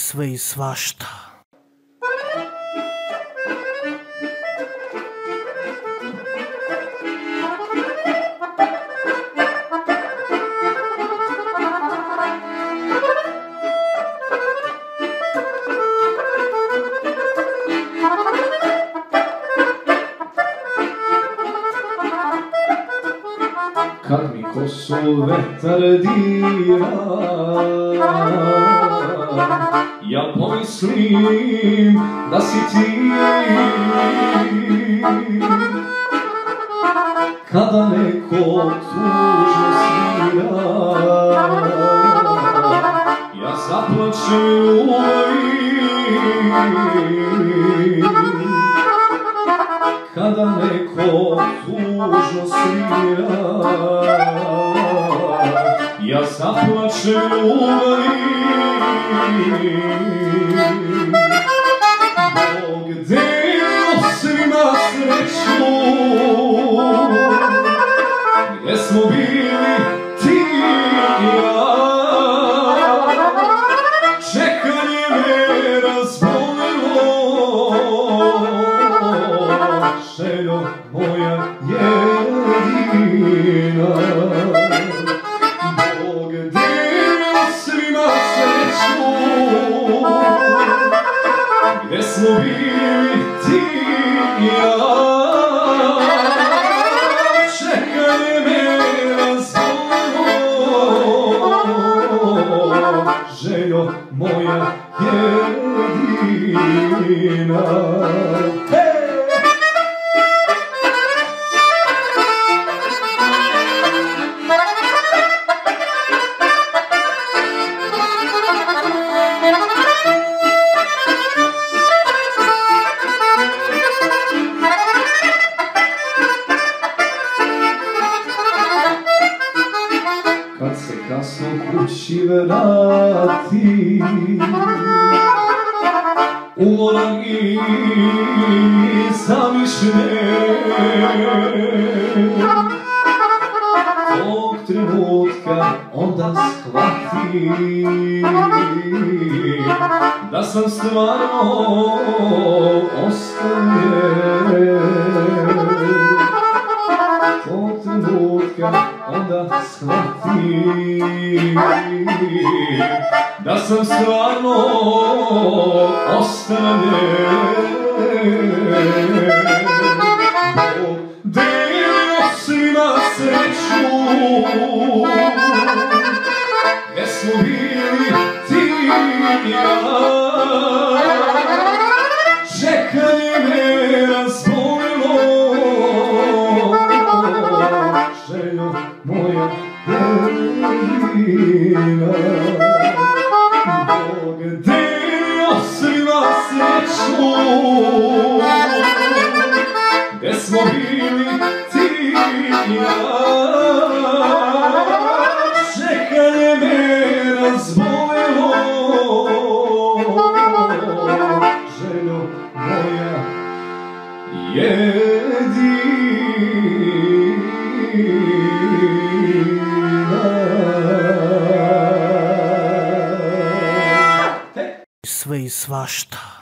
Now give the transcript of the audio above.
sve i svašta. Kad mi kosu vetar dira, ja pomislim da si ti. Kada neko tužno svira, ja zaplačem ljubavi. Kada neko tužno svira, ja zaplačem ljubavi. Bog delio svima sreću, gdje smo bili ti i ja. Čekanje me razbolilo, željo moja jedina. Bog delio svima sreću, gdje smo bili ti i ja. Čekanje me razbolilo, željo moja jedina. Kad se kasno kući vrati, umoran i zamišljen, tog trenutka onda shvati da sam stvarno ostavljen. Tog trenutka onda shvati da sam stvarno ostavljen. Bog delio svima sreću, gdje smo bili ti i ja. Čekanje me razbolilo, željo moja jedina. Bog delio svima sreću, gdje smo bili ti i ja. Čekanje me razbolilo, željo moja jedina. Sve i svašta.